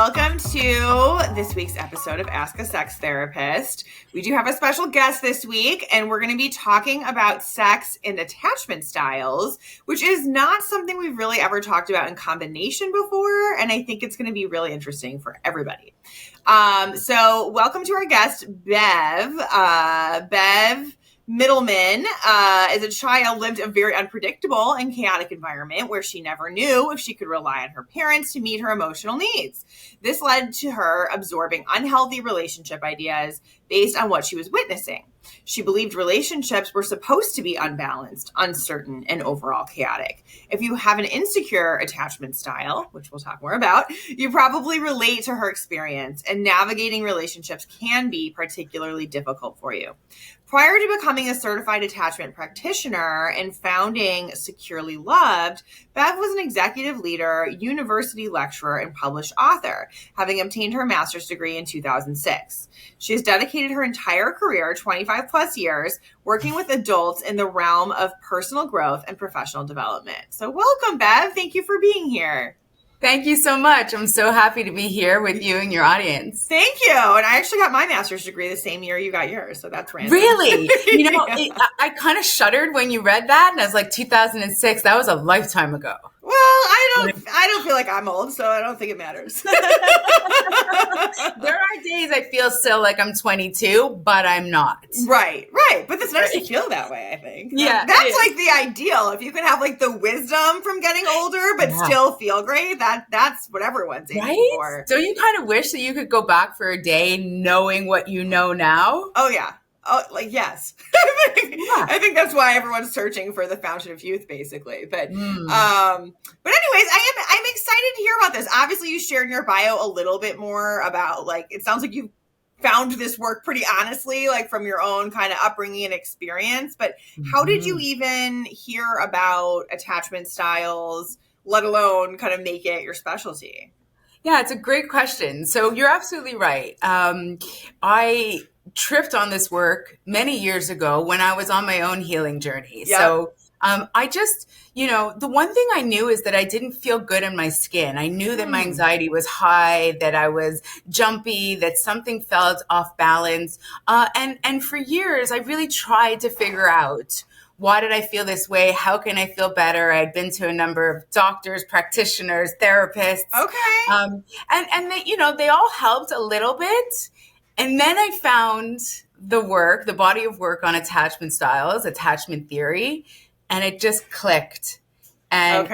welcome to this week's episode of Ask a Sex Therapist. We do have a special guest this week, and we're going to be talking about sex and attachment styles, which is not something we've really ever talked about in combination before, and I think it's going to be really interesting for everybody. So welcome to our guest, Bev. Bev Mitelman, as a child, lived a very unpredictable and chaotic environment where she never knew if she could rely on her parents to meet her emotional needs. This led to her absorbing unhealthy relationship ideas based on what she was witnessing. She believed relationships were supposed to be unbalanced, uncertain, and overall chaotic. If you have an insecure attachment style, which we'll talk more about, you probably relate to her experience, and navigating relationships can be particularly difficult for you. Prior to becoming a certified attachment practitioner and founding Securely Loved, Bev was an executive leader, university lecturer, and published author, having obtained her master's degree in 2006. She has dedicated her entire career, 25 plus years, working with adults in the realm of personal growth and professional development. So welcome, Bev. Thank you for being here. Thank you so much. I'm so happy to be here with you and your audience. Thank you. And I actually got my master's degree the same year you got yours. So that's random. Really? You know, I kind of shuddered when you read that. And I was like, 2006, that was a lifetime ago. Well, I don't feel like I'm old, so I don't think it matters. There are days I feel still like I'm 22, but I'm not. Right. But it's nice to feel that way, I think. Yeah. That's like the ideal. If you can have like the wisdom from getting older, but still feel great, that's what everyone's aiming for. Don't you kind of wish that you could go back for a day knowing what you know now? Oh, yeah. Oh, like, yes. I think that's why everyone's searching for the fountain of youth, basically. But anyways, I'm excited to hear about this. Obviously, you shared in your bio a little bit more about, like, it sounds like you found this work pretty honestly, like from your own kind of upbringing and experience. But how did you even hear about attachment styles, let alone kind of make it your specialty? Yeah, it's a great question. So you're absolutely right. I tripped on this work many years ago when I was on my own healing journey. Yep. So I just, the one thing I knew is that I didn't feel good in my skin. I knew that my anxiety was high, that I was jumpy, that something felt off balance. And for years, I really tried to figure out, why did I feel this way? How can I feel better? I'd been to a number of doctors, practitioners, therapists. Okay. And they, they all helped a little bit. And then I found the body of work on attachment styles, attachment theory, and it just clicked. And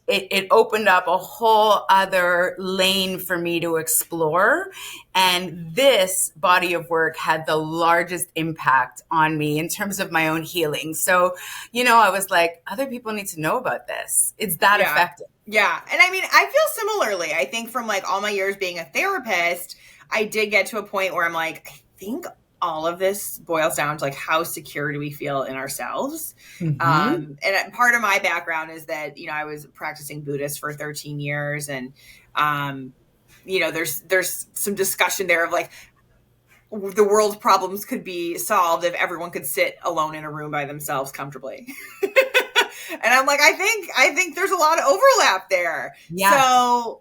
it opened up a whole other lane for me to explore. And this body of work had the largest impact on me in terms of my own healing. So, I was like, other people need to know about this. It's that effective. Yeah. And I mean, I feel similarly. I think from like all my years being a therapist, I did get to a point where I'm like, I think all of this boils down to like, how secure do we feel in ourselves? And part of my background is that, I was practicing Buddhist for 13 years. And, there's some discussion there of like, the world's problems could be solved if everyone could sit alone in a room by themselves comfortably. And I'm like, I think there's a lot of overlap there. Yeah.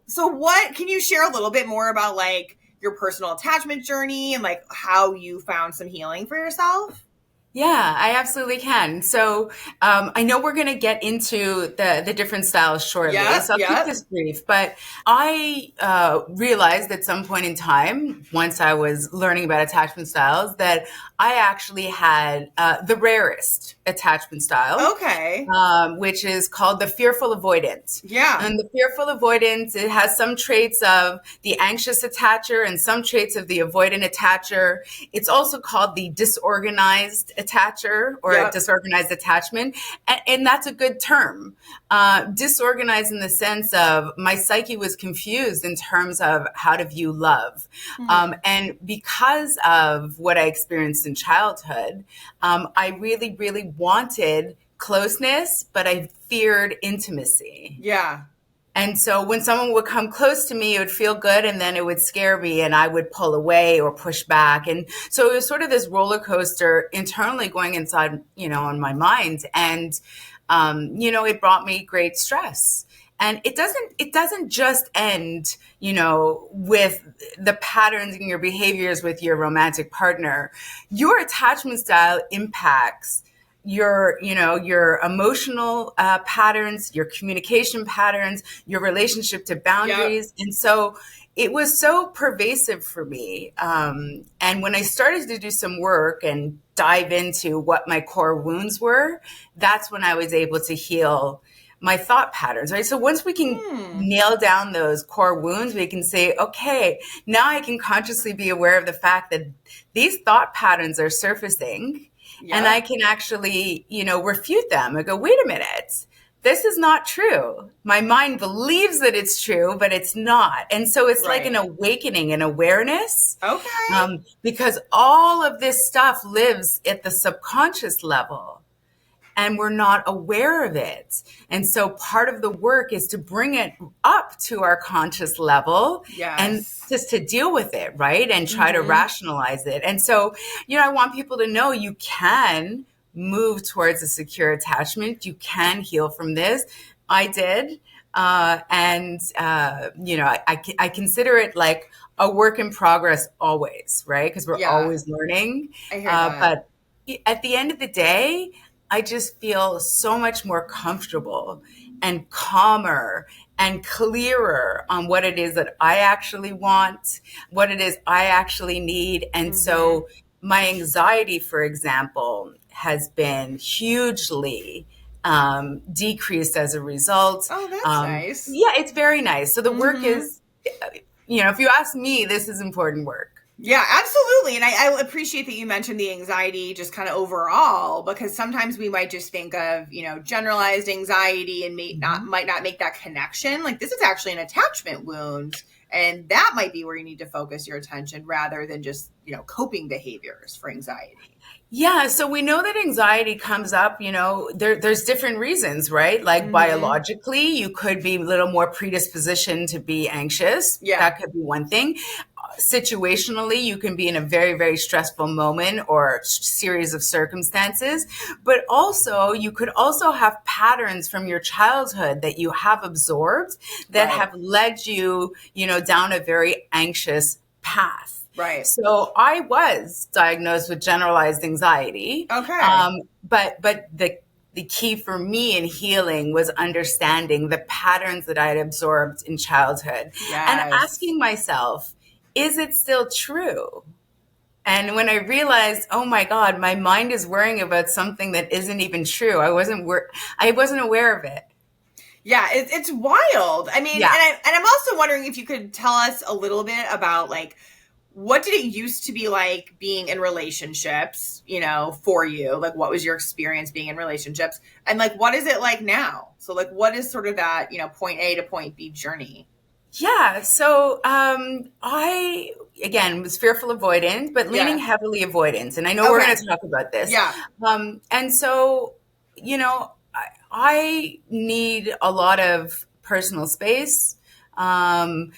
So what, can you share a little bit more about like your personal attachment journey and like how you found some healing for yourself? Yeah, I absolutely can. So I know we're going to get into the different styles shortly, so I'll keep this brief. But I realized at some point in time, once I was learning about attachment styles, that I actually had the rarest attachment style. Okay. Which is called the fearful-avoidant. Yeah. And the fearful-avoidant, it has some traits of the anxious attacher and some traits of the avoidant attacher. It's also called the disorganized attacher or a disorganized attachment. And that's a good term. Disorganized in the sense of my psyche was confused in terms of how to view love. And because of what I experienced in childhood, I really, really wanted closeness, but I feared intimacy. Yeah. And so when someone would come close to me, it would feel good, and then it would scare me, and I would pull away or push back. And so it was sort of this roller coaster internally going inside, in my mind. And, it brought me great stress. And it doesn't just end, with the patterns in your behaviors with your romantic partner. Your attachment style impacts your emotional patterns, your communication patterns, your relationship to boundaries. Yep. And so it was so pervasive for me. And when I started to do some work and dive into what my core wounds were, that's when I was able to heal my thought patterns, right? So once we can nail down those core wounds, we can say, okay, now I can consciously be aware of the fact that these thought patterns are surfacing. Yep. And I can actually, refute them. I go, wait a minute, this is not true. My mind believes that it's true, but it's not. And so it's like an awakening, an awareness. Okay. Because all of this stuff lives at the subconscious level. And we're not aware of it. And so part of the work is to bring it up to our conscious level and just to deal with it, right? And try to rationalize it. And so, I want people to know you can move towards a secure attachment. You can heal from this. I did. I consider it like a work in progress always, right? Because we're always learning. I hear that. But at the end of the day, I just feel so much more comfortable and calmer and clearer on what it is that I actually want, what it is I actually need. And so my anxiety, for example, has been hugely decreased as a result. Oh, that's nice. Yeah, it's very nice. So the work is, if you ask me, this is important work. Yeah, absolutely. And I appreciate that you mentioned the anxiety just kind of overall, because sometimes we might just think of, generalized anxiety and might not make that connection. Like, this is actually an attachment wound. And that might be where you need to focus your attention rather than just, coping behaviors for anxiety. Yeah. So we know that anxiety comes up, there's different reasons, right? Like biologically, you could be a little more predispositioned to be anxious. Yeah. That could be one thing. Situationally, you can be in a very, very stressful moment or series of circumstances, but also you could also have patterns from your childhood that you have absorbed that have led you, down a very anxious path. Right. So I was diagnosed with generalized anxiety. Okay. But the key for me in healing was understanding the patterns that I had absorbed in childhood and asking myself, is it still true? And when I realized, oh my God, my mind is worrying about something that isn't even true. I wasn't aware of it. Yeah, it's wild. I mean, and I'm also wondering if you could tell us a little bit about, like, what did it used to be like being in relationships, for you? Like, what was your experience being in relationships? And, like, what is it like now? So, like, what is sort of that, point A to point B journey? Yeah. So I, again, was fearful avoidant, but leaning heavily avoidance. And I know we're going to talk about this. Yeah. And so, I need a lot of personal space. My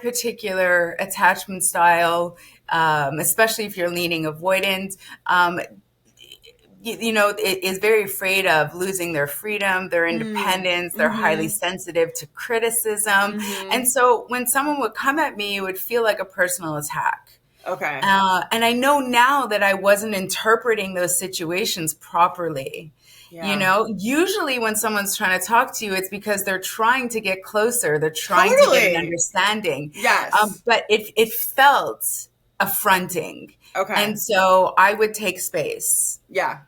particular attachment style, especially if you're leaning avoidant, is very afraid of losing their freedom, their independence. They're highly sensitive to criticism. And so when someone would come at me, it would feel like a personal attack. Okay. And I know now that I wasn't interpreting those situations properly. Yeah. Usually when someone's trying to talk to you, it's because they're trying to get closer. They're trying to get an understanding. Yes. But it felt affronting. Okay. And so I would take space. Yeah.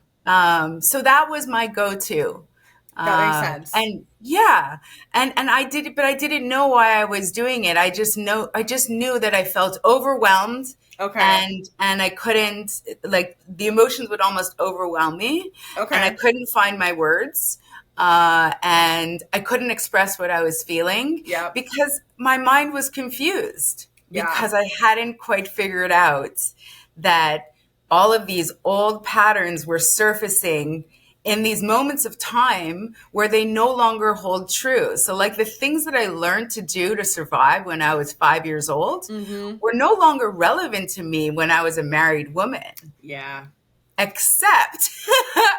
So that was my go-to. That makes sense. And and I did it, but I didn't know why I was doing it. I just knew that I felt overwhelmed. Okay. And I couldn't, like, the emotions would almost overwhelm me. Okay. And I couldn't find my words. And I couldn't express what I was feeling. Yeah. Because my mind was confused. Because I hadn't quite figured out that all of these old patterns were surfacing in these moments of time where they no longer hold true. So, like, the things that I learned to do to survive when I was 5 years old were no longer relevant to me when I was a married woman. Yeah. except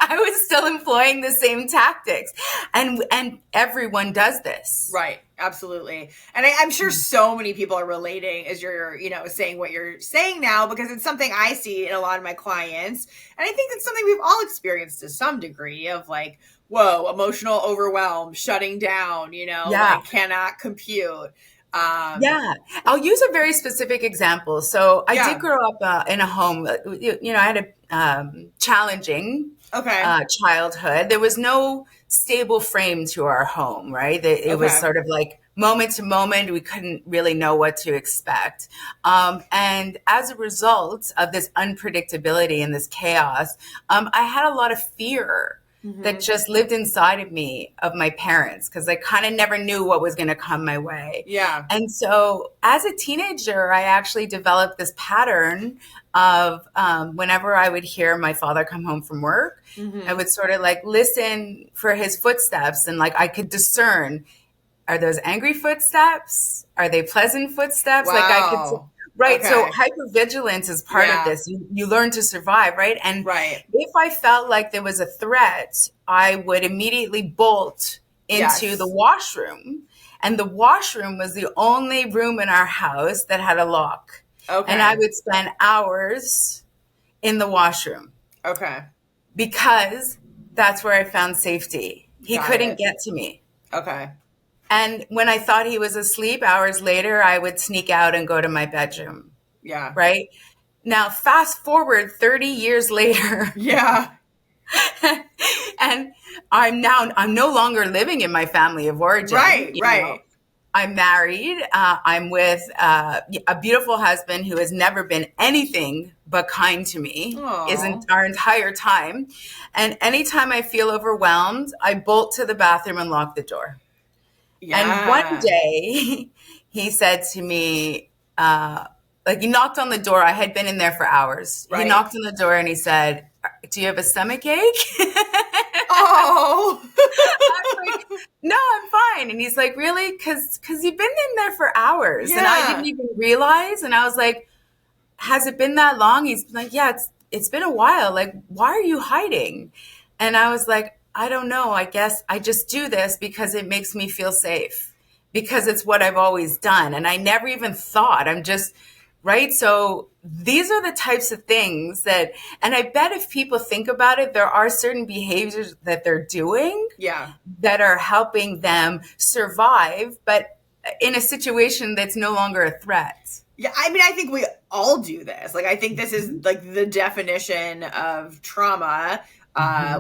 I was still employing the same tactics. And everyone does this. Right. Absolutely. And I'm sure so many people are relating as you're, saying what you're saying now, because it's something I see in a lot of my clients. And I think it's something we've all experienced to some degree of like, whoa, emotional overwhelm, shutting down, I cannot compute. I'll use a very specific example. So I did grow up in a home, I had a challenging childhood. There was no stable frame to our home, right? It was sort of like moment to moment. We couldn't really know what to expect. And as a result of this unpredictability and this chaos, I had a lot of fear that just lived inside of me, of my parents, because I kind of never knew what was going to come my way. Yeah. And so as a teenager, I actually developed this pattern of whenever I would hear my father come home from work, I would sort of like listen for his footsteps, and like I could discern, are those angry footsteps? Are they pleasant footsteps? Wow. Like I could... Right. Okay. So hypervigilance is part of this. You learn to survive, right? And if I felt like there was a threat, I would immediately bolt into the washroom. And the washroom was the only room in our house that had a lock. Okay. And I would spend hours in the washroom. Okay. Because that's where I found safety. He couldn't get to me. Okay. And when I thought he was asleep, hours later, I would sneak out and go to my bedroom. Yeah. Right? Now, fast forward 30 years later. Yeah. And I'm no longer living in my family of origin. Right, right. I'm married. I'm with a beautiful husband who has never been anything but kind to me our entire time. And anytime I feel overwhelmed, I bolt to the bathroom and lock the door. Yeah. And one day he said to me, he knocked on the door. I had been in there for hours. Right. He knocked on the door and he said, "Do you have a stomach ache?" Oh, I was like, "No, I'm fine." And he's like, "Really? Because you've been in there for hours." Yeah. And I didn't even realize. And I was like, "Has it been that long?" He's like, "Yeah, it's been a while. Like, why are you hiding?" And I was like, I don't know. I guess I just do this because it makes me feel safe, because it's what I've always done. And I never even thought. I'm just, right? So these are the types of things that, and I bet if people think about it, there are certain behaviors that they're doing that are helping them survive, but in a situation that's no longer a threat. Yeah, I mean, I think we all do this. Like, I think this is like the definition of trauma.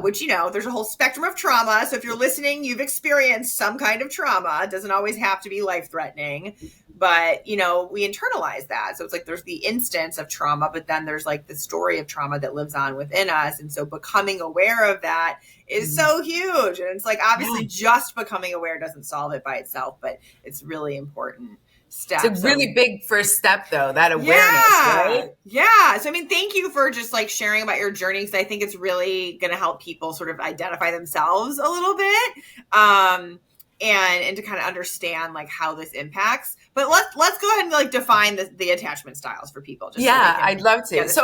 Which, there's a whole spectrum of trauma. So if you're listening, you've experienced some kind of trauma. It doesn't always have to be life-threatening, but, we internalize that. So it's like there's the instance of trauma, but then there's like the story of trauma that lives on within us. And so becoming aware of that is so huge. And it's like, obviously just becoming aware doesn't solve it by itself, but it's really important. Step. It's a really big first step, though, that awareness, right? Yeah. So, I mean, thank you for just like sharing about your journey, because I think it's really going to help people sort of identify themselves a little bit, and to kind of understand like how this impacts. But let's go ahead and like define the attachment styles for people. Just I'd love to. So,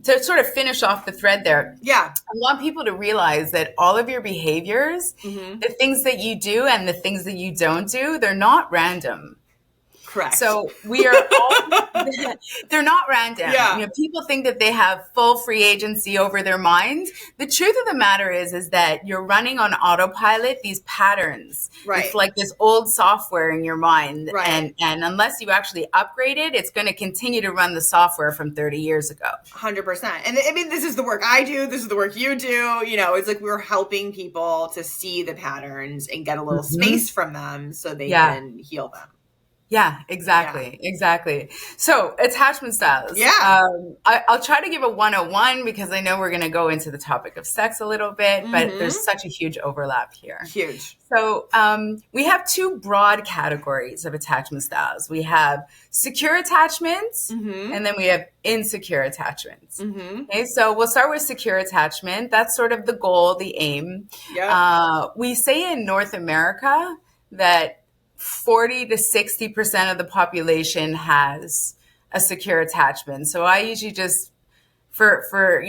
to sort of finish off the thread there, I want people to realize that all of your behaviors, the things that you do and the things that you don't do, they're not random. Correct. So we are all, they're not random. Yeah. People think that they have full free agency over their minds. The truth of the matter is that you're running on autopilot, these patterns. Right. It's like this old software in your mind. Right. And unless you actually upgrade it, it's going to continue to run the software from 30 years ago. 100%. And I mean, this is the work I do. This is the work you do. It's like we're helping people to see the patterns and get a little space from them so they can heal them. Yeah, exactly. Yeah. Exactly. So attachment styles. Yeah. I'll try to give a 101 because I know we're going to go into the topic of sex a little bit, but there's such a huge overlap here. Huge. So we have two broad categories of attachment styles. We have secure attachments and then we have insecure attachments. Okay, so we'll start with secure attachment. That's sort of the goal, the aim. Yeah. We say in North America that 40 to 60% of the population has a secure attachment. So I usually just for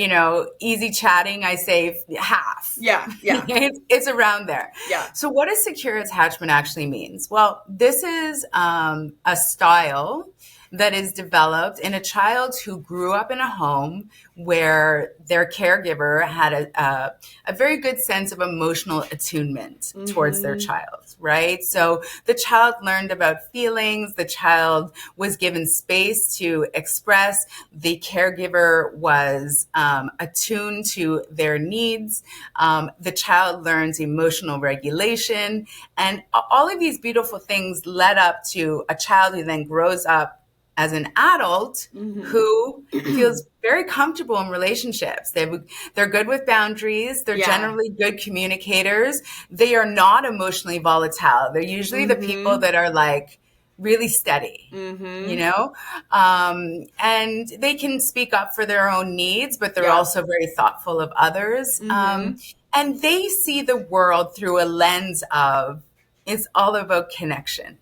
easy chatting, I say half. Yeah. It's around there. Yeah. So what does secure attachment actually means? Well, this is a style that is developed in a child who grew up in a home where their caregiver had a very good sense of emotional attunement towards their child, right? So the child learned about feelings, the child was given space to express, the caregiver was attuned to their needs, the child learns emotional regulation, and all of these beautiful things led up to a child who then grows up as an adult who feels very comfortable in relationships. They're good with boundaries. They're generally good communicators. They are not emotionally volatile. They're usually the people that are like really steady, and they can speak up for their own needs, but they're also very thoughtful of others. And they see the world through a lens of, it's all about connection.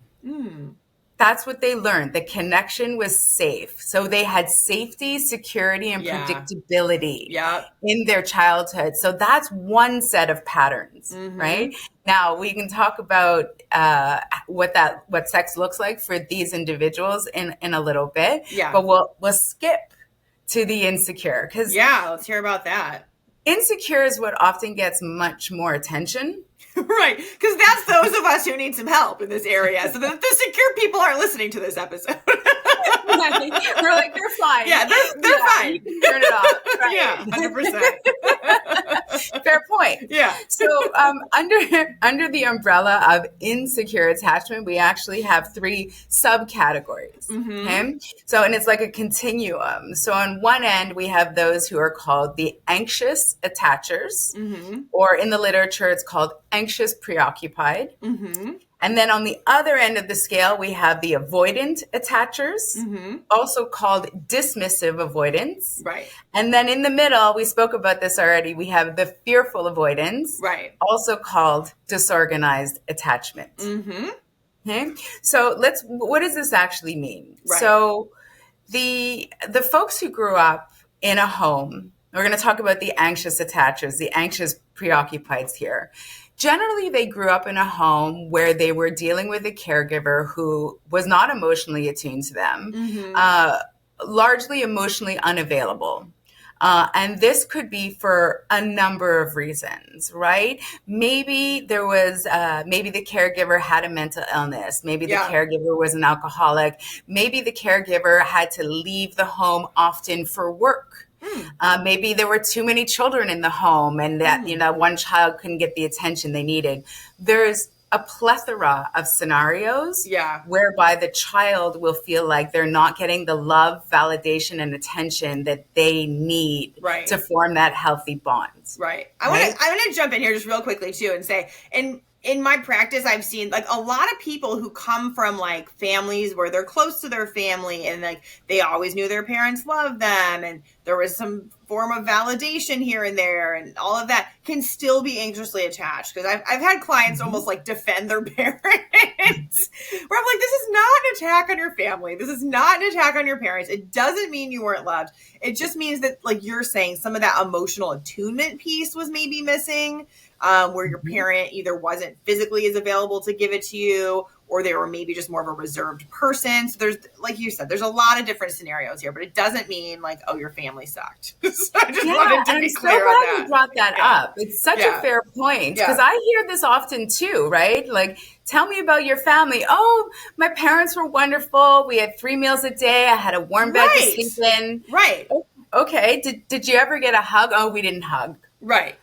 That's what they learned. The connection was safe. So they had safety, security, and predictability in their childhood. So that's one set of patterns, right? Now we can talk about what sex looks like for these individuals in a little bit. But we'll skip to the insecure, because let's hear about that. Insecure is what often gets much more attention. Right, because that's those of us who need some help in this area. So the secure people aren't listening to this episode. We're like, they're fine. Yeah, they're fine. You can turn it off. Right? Yeah, 100%. Fair point. Yeah. So under the umbrella of insecure attachment, we actually have 3 subcategories. Okay. So, and it's like a continuum. So on one end, we have those who are called the anxious attachers, or in the literature, it's called anxious preoccupied. And then on the other end of the scale, we have the avoidant attachers, also called dismissive avoidance. Right. And then in the middle, we spoke about this already, we have the fearful avoidance, right, also called disorganized attachment. Okay. So what does this actually mean? Right. So the folks who grew up in a home, we're going to talk about the anxious attachers, the anxious preoccupieds here. Generally, they grew up in a home where they were dealing with a caregiver who was not emotionally attuned to them, largely emotionally unavailable. And this could be for a number of reasons, right? Maybe there was, maybe the caregiver had a mental illness. Maybe the caregiver was an alcoholic. Maybe the caregiver had to leave the home often for work. Maybe there were too many children in the home, and that one child couldn't get the attention they needed. There's a plethora of scenarios whereby the child will feel like they're not getting the love, validation, and attention that they need to form that healthy bond. Right. I want to jump in here just real quickly too and say, in my practice, I've seen like a lot of people who come from like families where they're close to their family and like they always knew their parents loved them and there was some form of validation here and there and all of that can still be anxiously attached. Because I've had clients almost like defend their parents where I'm like, this is not an attack on your family. This is not an attack on your parents. It doesn't mean you weren't loved. It just means that, like you're saying, some of that emotional attunement piece was maybe missing. Where your parent either wasn't physically as available to give it to you, or they were maybe just more of a reserved person. So there's, like you said, there's a lot of different scenarios here, but it doesn't mean like, oh, your family sucked. So I just wanted to be clear on that. You brought that up. It's such a fair point, because I hear this often too, right? Like, tell me about your family. Oh, my parents were wonderful. We had 3 meals a day. I had a warm bed to sleep in. Right. Okay. Did you ever get a hug? Oh, we didn't hug. Right.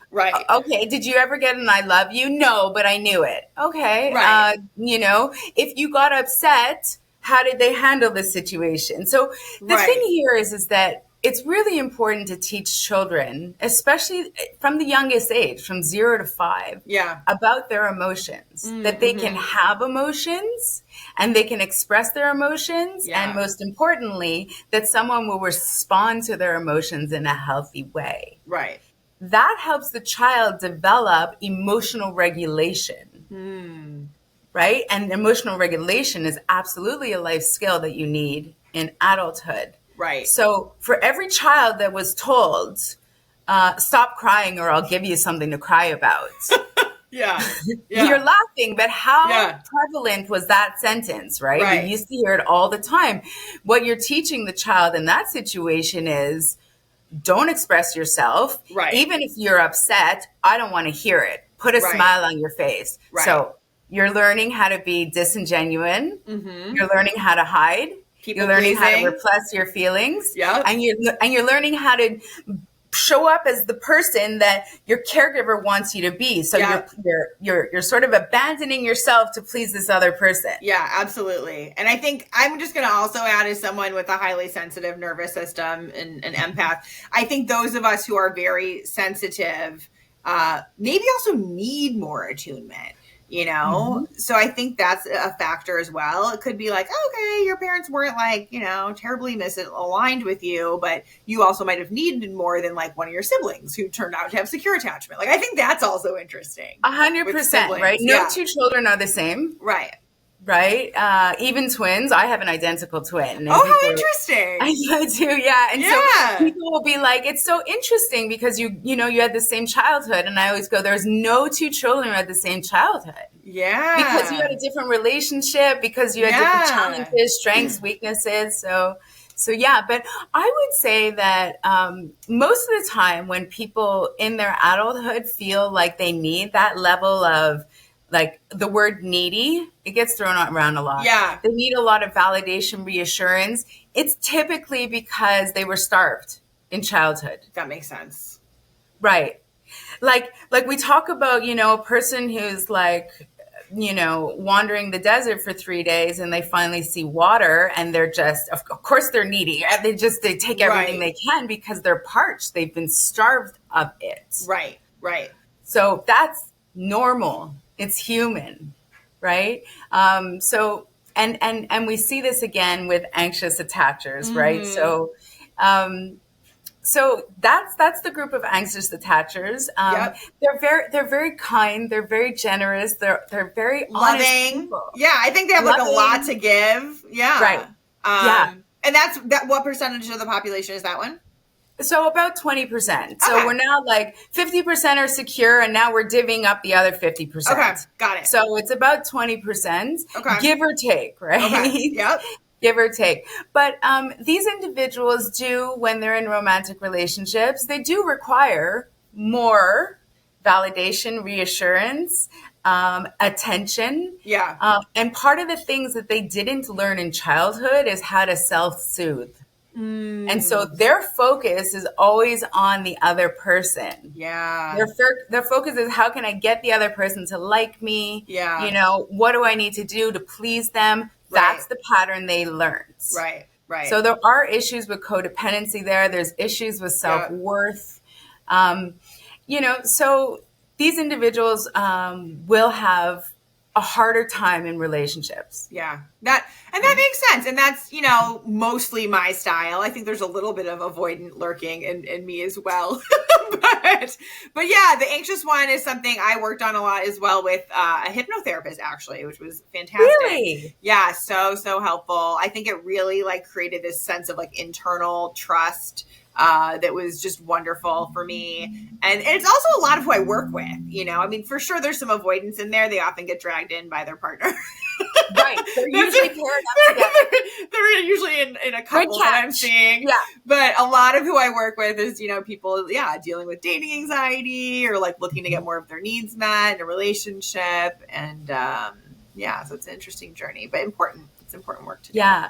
Okay. Did you ever get an I love you? No, but I knew it. Okay. Right. If you got upset, how did they handle the situation? So the thing here is that it's really important to teach children, especially from the youngest age, from 0 to 5, about their emotions, that they can have emotions and they can express their emotions. And most importantly, that someone will respond to their emotions in a healthy way. Right. That helps the child develop emotional regulation, right? And emotional regulation is absolutely a life skill that you need in adulthood. Right. So for every child that was told, stop crying or I'll give you something to cry about. Yeah. You're laughing, but how prevalent was that sentence, right? We used to hear it all the time. What you're teaching the child in that situation is don't express yourself. Right. Even if you're upset, I don't want to hear it. Put a smile on your face. Right. So you're learning how to be disingenuine. Mm-hmm. You're learning how to hide. You're learning how to repress your feelings. Yep. And you're learning how to show up as the person that your caregiver wants you to be. So you're sort of abandoning yourself to please this other person. Yeah, absolutely. And I think I'm just going to also add, as someone with a highly sensitive nervous system and an empath, I think those of us who are very sensitive maybe also need more attunement. So I think that's a factor as well. It could be like, okay, your parents weren't like, terribly misaligned with you, but you also might have needed more than like one of your siblings who turned out to have secure attachment. Like, I think that's also interesting. 100%, right? No two children are the same. Right. Right? Even twins. I have an identical twin. Oh, how interesting. I do, yeah. And so people will be like, it's so interesting because you had the same childhood. And I always go, there's no two children who had the same childhood. Yeah. Because you had a different relationship, because you had different challenges, strengths, weaknesses. So yeah, but I would say that most of the time when people in their adulthood feel like they need that level of, like, the word needy, it gets thrown around a lot. Yeah. They need a lot of validation, reassurance. It's typically because they were starved in childhood. That makes sense. Right. Like we talk about, a person who's like, wandering the desert for 3 days and they finally see water and they're just, of course they're needy. They take everything they can because they're parched. They've been starved of it. Right. Right. So that's normal. It's human, right? So, and we see this again with anxious attachers, right? So, so that's the group of anxious attachers. They're very kind. They're very generous. They're very loving. Yeah, I think they have like a lot to give. Yeah, right. And that's What percentage of the population is that one? So about 20%. So we're now like 50% are secure, and now we're divvying up the other 50%. Okay, got it. So it's about 20%, give or take, right? Okay. Yep. Give or take. But these individuals do, when they're in romantic relationships, they do require more validation, reassurance, attention. Yeah. And part of the things that they didn't learn in childhood is how to self-soothe. And so their focus is always on the other person. Yeah. Their focus is, how can I get the other person to like me? Yeah. What do I need to do to please them? That's the pattern they learned. Right. Right. So there are issues with codependency there. There's issues with self-worth. So these individuals will have a harder time in relationships. Yeah. That makes sense. And that's, mostly my style. I think there's a little bit of avoidant lurking in me as well. but yeah, the anxious one is something I worked on a lot as well with a hypnotherapist, actually, which was fantastic. Really? Yeah. So helpful. I think it really created this sense of internal trust that was just wonderful for me. And it's also a lot of who I work with, for sure there's some avoidance in there. They often get dragged in by their partner. Right. They're usually paired up together. They're usually in a couple that I'm seeing. Yeah. But a lot of who I work with is, people, dealing with dating anxiety or looking to get more of their needs met in a relationship. And so it's an interesting journey, but important. It's important work to do. Yeah.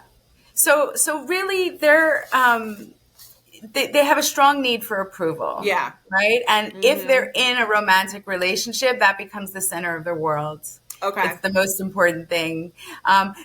So really they're, they have a strong need for approval. Yeah. Right. And if they're in a romantic relationship, that becomes the center of their world. Okay. It's the most important thing.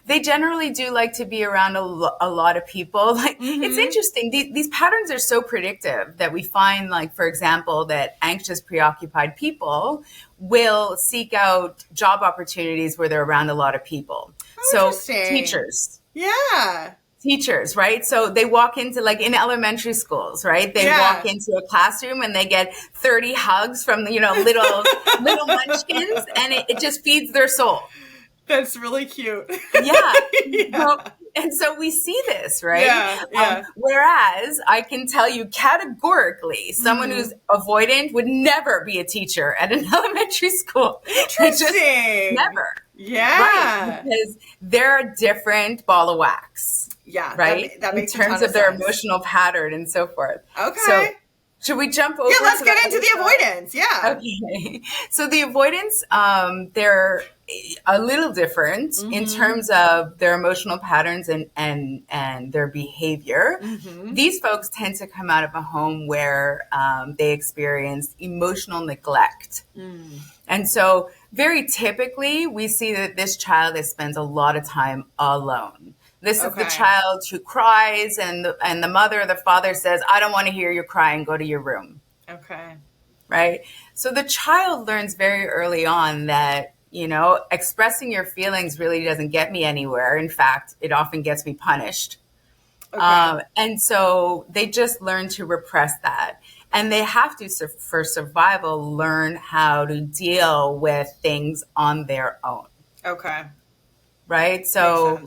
They generally do like to be around a lot of people. It's interesting. These patterns are so predictive that we find, for example, that anxious, preoccupied people will seek out job opportunities where they're around a lot of people. So teachers. Yeah. Teachers, right? So they walk into, in elementary schools, right? They walk into a classroom and they get 30 hugs from, little munchkins, and it just feeds their soul. That's really cute. Yeah. So And so we see this, right? Yeah. Whereas I can tell you categorically, someone who's avoidant would never be a teacher at an elementary school. Interesting. Just never. Yeah. Right. Because they're a different ball of wax. Yeah. Right. That makes in terms of their emotional pattern and so forth. Okay. So should we jump over? Yeah, let's get into the avoidance. Yeah. Okay. So the avoidance, they're a little different in terms of their emotional patterns and their behavior. These folks tend to come out of a home where they experienced emotional neglect. And so very typically we see that this child spends a lot of time alone. This is the child who cries and the mother or the father says, I don't want to hear you crying, go to your room. Okay. Right? So the child learns very early on that, expressing your feelings really doesn't get me anywhere. In fact, it often gets me punished. Okay. And so they just learn to repress that. And they have to, for survival, learn how to deal with things on their own. Okay. Right? So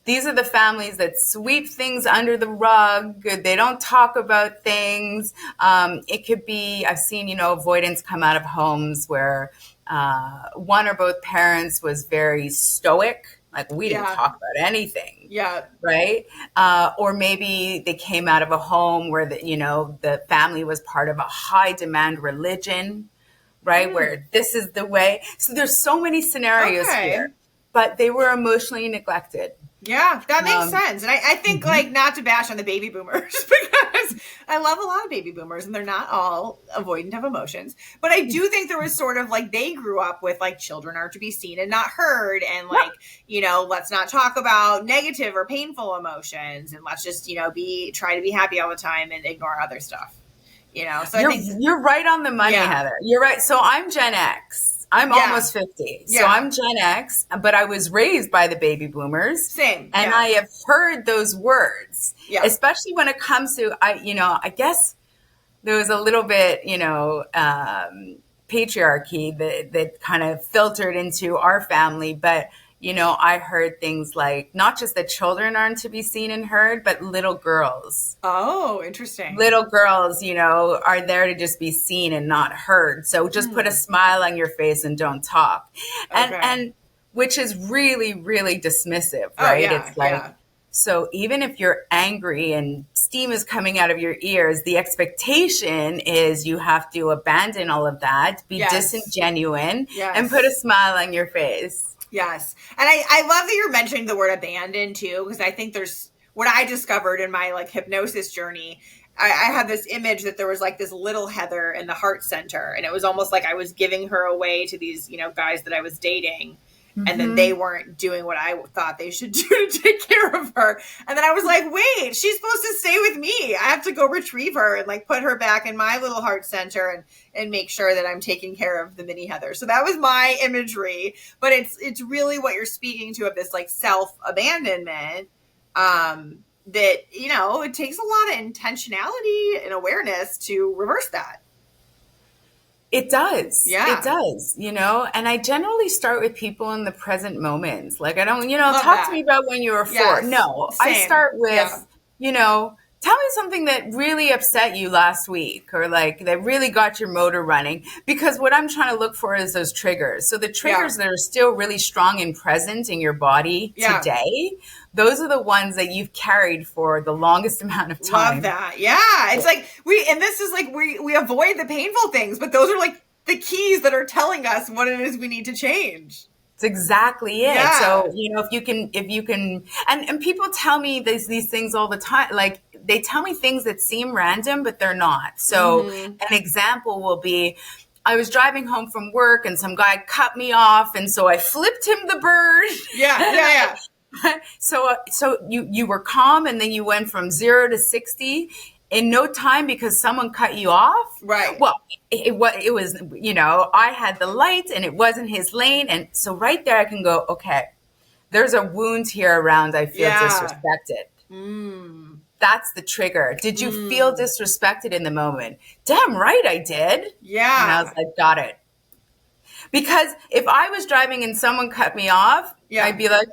these are the families that sweep things under the rug. They don't talk about things. It could be, I've seen, avoidance come out of homes where one or both parents was very stoic. Like we didn't talk about anything. Yeah. Right. Or maybe they came out of a home where the family was part of a high demand religion, right? Where this is the way. So there's so many scenarios here, but they were emotionally neglected. Yeah, that makes sense. And I think not to bash on the baby boomers because I love a lot of baby boomers and they're not all avoidant of emotions. But I do think there was sort of they grew up with children are to be seen and not heard. And let's not talk about negative or painful emotions. And let's just, try to be happy all the time and ignore other stuff. So I think you're right on the money, Heather. You're right. So I'm Gen X. I'm almost 50. So I'm Gen X, but I was raised by the baby boomers. Same. And I have heard those words, especially when it comes to, I guess there was a little bit, patriarchy that kind of filtered into our family. But, I heard things like not just that children aren't to be seen and heard, but little girls. Oh, interesting. Little girls, are there to just be seen and not heard. So just put a smile on your face and don't talk. And which is really, really dismissive, right? It's so even if you're angry and steam is coming out of your ears, the expectation is you have to abandon all of that, be disingenuine, and put a smile on your face. Yes. And I love that you're mentioning the word abandon too, because I think there's what I discovered in my hypnosis journey. I had this image that there was this little Heather in the heart center. And it was almost like I was giving her away to these, guys that I was dating. And then they weren't doing what I thought they should do to take care of her. And then I was like, wait, she's supposed to stay with me. I have to go retrieve her and put her back in my little heart center and make sure that I'm taking care of the mini Heather. So that was my imagery. But it's really what you're speaking to of this self-abandonment that, it takes a lot of intentionality and awareness to reverse that. It does. Yeah. It does, and I generally start with people in the present moments. I don't, talk to me about when you were 4. Yes. No, same. I start with, tell me something that really upset you last week or that really got your motor running, because what I'm trying to look for is those triggers. So the triggers that are still really strong and present in your body today, those are the ones that you've carried for the longest amount of time. Love that. Yeah. It's we avoid the painful things, but those are the keys that are telling us what it is we need to change. It's exactly it. Yeah. So, if you can, and people tell me these things all the time, they tell me things that seem random, but they're not. So an example will be, I was driving home from work and some guy cut me off. And so I flipped him the bird. Yeah. So you were calm and then you went from 0 to 60 in no time because someone cut you off. Right. Well, it was, I had the light and it wasn't his lane. And so right there I can go, okay, there's a wound here around. I feel disrespected. That's the trigger. Did you feel disrespected in the moment? Damn right I did. Yeah. And I was like, got it. Because if I was driving and someone cut me off, I'd be like,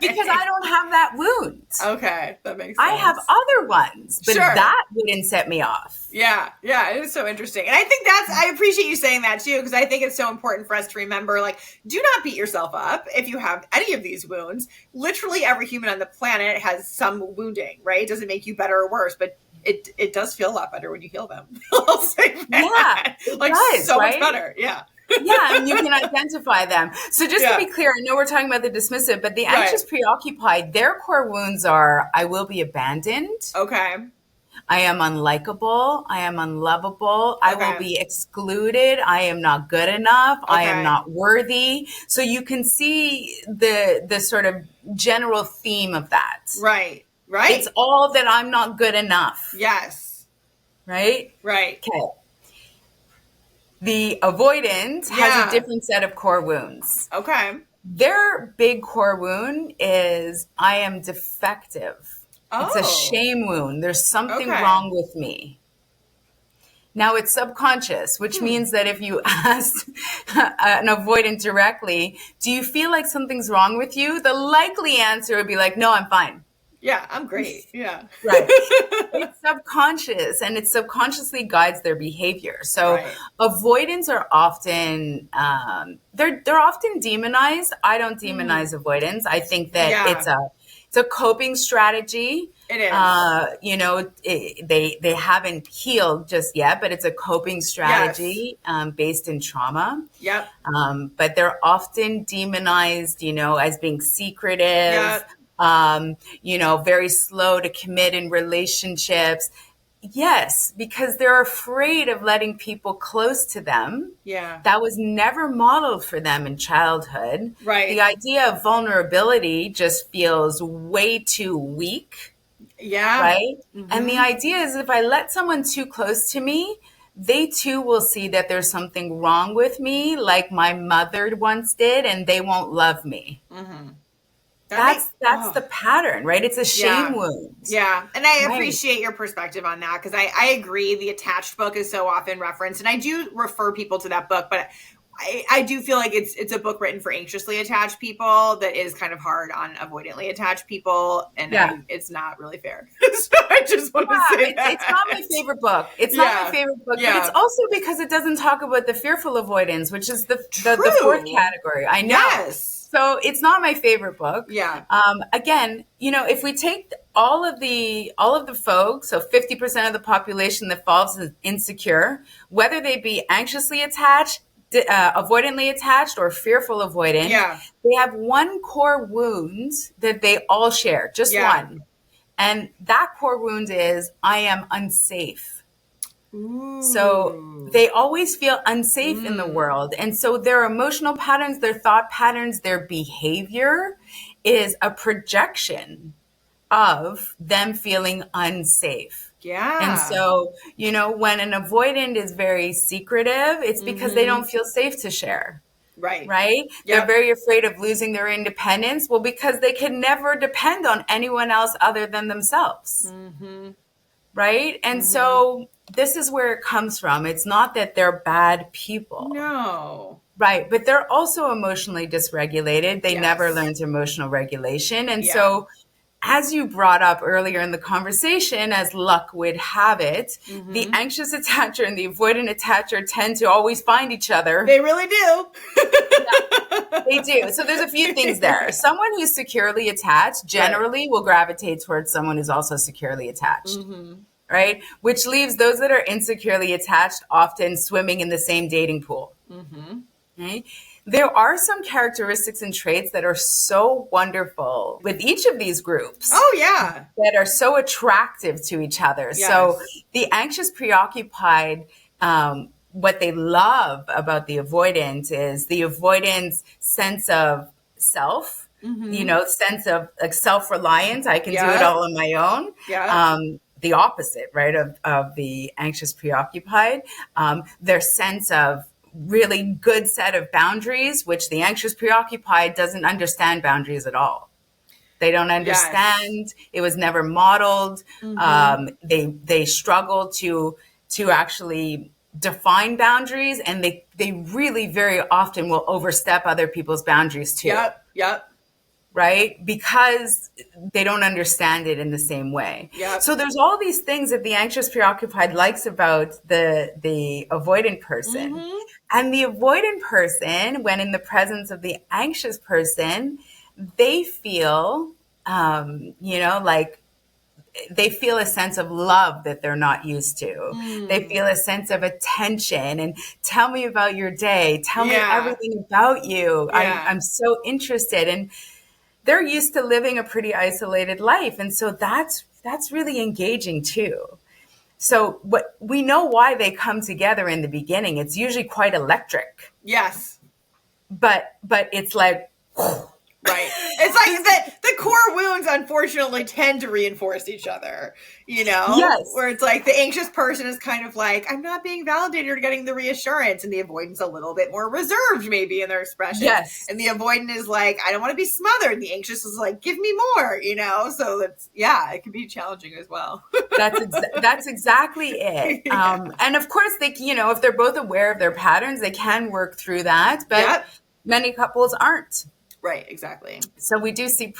Because I don't have that wound. Okay, that makes sense. I have other ones, but that wouldn't set me off. Yeah, it is so interesting. And I think I appreciate you saying that too, because I think it's so important for us to remember, like, do not beat yourself up if you have any of these wounds. Literally every human on the planet has some wounding, right? It doesn't make you better or worse, but it does feel a lot better when you heal them. I'll say that. Yeah, like does, so right? much better. Yeah. Yeah, and you can identify them. So just to be clear, I know we're talking about the dismissive, but the anxious preoccupied, their core wounds are, I will be abandoned. Okay. I am unlikable. I am unlovable. I will be excluded. I am not good enough. I am not worthy. So you can see the sort of general theme of that. Right. It's all that I'm not good enough. Yes. Right? Right. Okay. The avoidant has a different set of core wounds. Okay. Their big core wound is, I am defective. It's a shame wound. There's something wrong with me. Now, it's subconscious, which means that if you asked an avoidant directly, do you feel like something's wrong with you? The likely answer would be like, no, I'm fine. Yeah, I'm great. Yeah. Right. It's subconscious, and it subconsciously guides their behavior. So avoidants are often, they're often demonized. I don't demonize avoidance. I think that it's a coping strategy. It is. You know, they haven't healed just yet, but it's a coping strategy based in trauma. Yep. But they're often demonized, you know, as being secretive. Yep. You know, very slow to commit in relationships. Yes, because they're afraid of letting people close to them. Yeah. That was never modeled for them in childhood. Right. The idea of vulnerability just feels way too weak. Yeah. Right? Mm-hmm. And the idea is, if I let someone too close to me, they too will see that there's something wrong with me, like my mother once did, and they won't love me. Mm-hmm. That's the pattern, right? It's a shame wound. Yeah. And I appreciate your perspective on that, because I agree. The Attached book is so often referenced, and I do refer people to that book, but I do feel like it's a book written for anxiously attached people that is kind of hard on avoidantly attached people, and it's not really fair. So I just want to say that. It's not my favorite book. It's not my favorite book, but it's also because it doesn't talk about the fearful avoidance, which is the fourth category. I know. Yes. So it's not my favorite book. Yeah. Again, you know, if we take all of the folks, so 50% of the population that falls is insecure, whether they be anxiously attached, avoidantly attached, or fearful avoidant, they have one core wound that they all share, just one. And that core wound is, I am unsafe. Ooh. So they always feel unsafe in the world. And so their emotional patterns, their thought patterns, their behavior is a projection of them feeling unsafe. Yeah. And so, you know, when an avoidant is very secretive, it's because they don't feel safe to share. Right. Right? Yep. They're very afraid of losing their independence. Well, because they can never depend on anyone else other than themselves. Mm-hmm. Right? And so this is where it comes from. It's not that they're bad people. No. Right. But they're also emotionally dysregulated. They never learned emotional regulation. And so, as you brought up earlier in the conversation, as luck would have it, the anxious attacher and the avoidant attacher tend to always find each other. They really do. They do. So there's a few things there. Someone who's securely attached generally will gravitate towards someone who's also securely attached. Right? Which leaves those that are insecurely attached often swimming in the same dating pool. Right? There are some characteristics and traits that are so wonderful with each of these groups. Oh, yeah. That are so attractive to each other. Yes. So the anxious preoccupied, what they love about the avoidant is the avoidant's sense of self, you know, sense of like self-reliance. I can do it all on my own. Yeah. The opposite, right, of the anxious preoccupied, their sense of really good set of boundaries, which the anxious preoccupied doesn't understand boundaries at all. They don't understand. Yes. It was never modeled. They struggle to actually define boundaries, and they really very often will overstep other people's boundaries too. Yep. Right? Because they don't understand it in the same way. Yep. So there's all these things that the anxious preoccupied likes about the avoidant person. Mm-hmm. And the avoidant person, when in the presence of the anxious person, they feel, like they feel a sense of love that they're not used to. They feel a sense of attention and tell me about your day. Tell me everything about you. I'm so interested. And they're used to living a pretty isolated life. And so that's really engaging too. So what we know why they come together in the beginning. It's usually quite electric. Yes. But it's like, right. It's like the core wounds, unfortunately, tend to reinforce each other, Yes. Where it's like the anxious person is kind of like, I'm not being validated or getting the reassurance. And the avoidant's a little bit more reserved, maybe, in their expression. Yes. And the avoidant is like, I don't want to be smothered. And the anxious is like, give me more, So it can be challenging as well. That's exactly it. And of course, they, if they're both aware of their patterns, they can work through that. But many couples aren't. Right, exactly. So we do see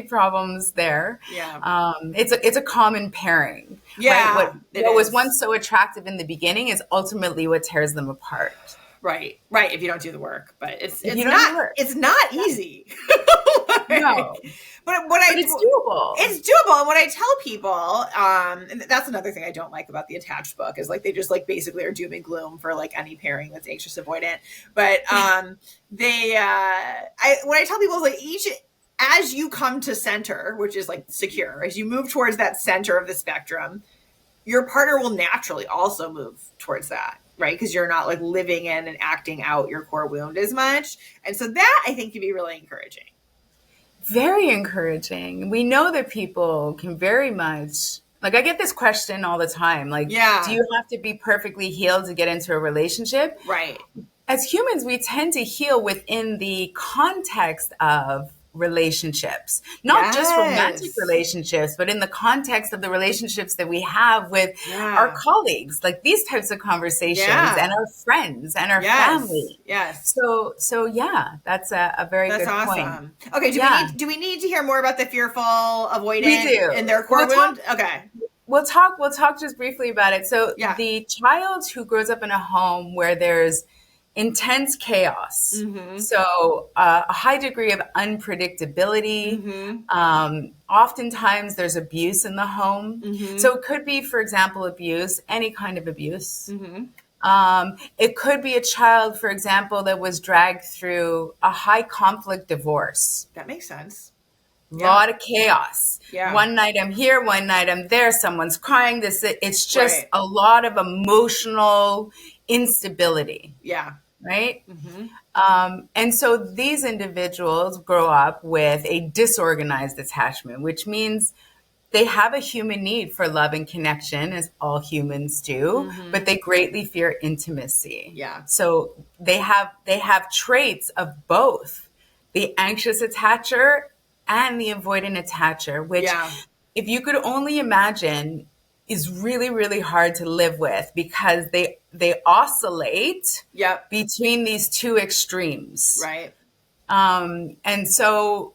problems there. Yeah. It's a common pairing. Yeah. Right? What was once so attractive in the beginning is ultimately what tears them apart. Right. If you don't do the work, but it's not easy. No. But it's doable. It's doable. And what I tell people, and that's another thing I don't like about the attached book is like they just like basically are doom and gloom for like any pairing that's anxious avoidant. But what I tell people is like as you come to center, which is like secure, as you move towards that center of the spectrum, your partner will naturally also move towards that. Right? Because you're not like living in and acting out your core wound as much. And so that I think can be really encouraging. Very encouraging. We know that people can very much, like I get this question all the time, like, do you have to be perfectly healed to get into a relationship? Right. As humans, we tend to heal within the context of relationships, not just romantic relationships, but in the context of the relationships that we have with our colleagues, like these types of conversations and our friends and our family. Yes. So that's a very good awesome point. Okay. Do we need to hear more about the fearful avoidant we do. in their core wound? Okay. We'll talk just briefly about it. So the child who grows up in a home where there's intense chaos. Mm-hmm. So a high degree of unpredictability. Mm-hmm. Oftentimes there's abuse in the home. Mm-hmm. So it could be, for example, abuse, any kind of abuse. Mm-hmm. It could be a child, for example, that was dragged through a high conflict divorce. That makes sense. A lot of chaos. Yeah. One night I'm here, one night I'm there. Someone's crying. It's just a lot of emotional instability. Yeah. Right? Mm-hmm. And so these individuals grow up with a disorganized attachment, which means they have a human need for love and connection, as all humans do, but they greatly fear intimacy. Yeah. So they have traits of both the anxious attacher and the avoidant attacher, which if you could only imagine is really, really hard to live with because they oscillate between these two extremes. Right. And so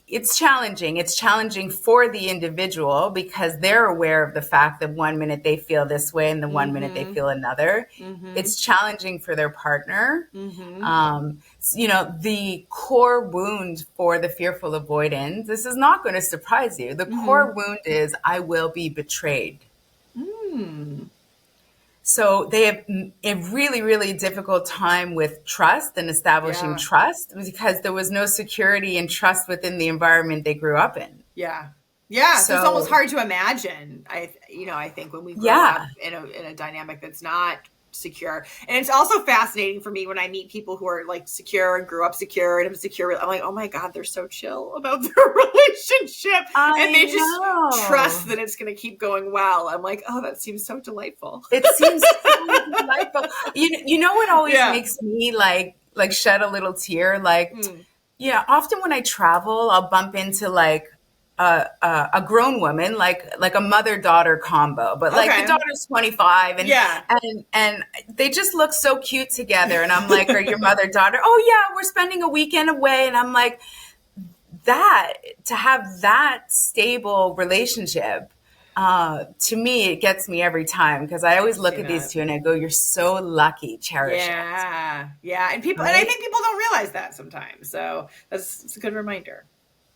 it's challenging. It's challenging for the individual because they're aware of the fact that 1 minute they feel this way and the 1 minute they feel another. Mm-hmm. It's challenging for their partner. Mm-hmm. The core wound for the fearful avoidant, this is not going to surprise you. The core wound is, I will be betrayed. So they have a really, really difficult time with trust and establishing trust because there was no security and trust within the environment they grew up in. Yeah. Yeah. So it's almost hard to imagine. I think when we grow up in a dynamic that's not secure. And it's also fascinating for me when I meet people who are like secure and grew up secure and secure. I'm like, oh my God, they're so chill about their relationship. And they just trust that it's going to keep going well. I'm like, oh, that seems so delightful. It seems so delightful. You know what always makes me like shed a little tear? Like, often when I travel, I'll bump into like a grown woman, like a mother-daughter combo, but like the daughter's 25 and they just look so cute together. And I'm like, are your mother-daughter? Oh yeah, we're spending a weekend away. And I'm like, that to have that stable relationship, to me, it gets me every time, because I always look at these two and I go, you're so lucky, cherish it. Yeah. And people, and I think people don't realize that sometimes. So it's a good reminder.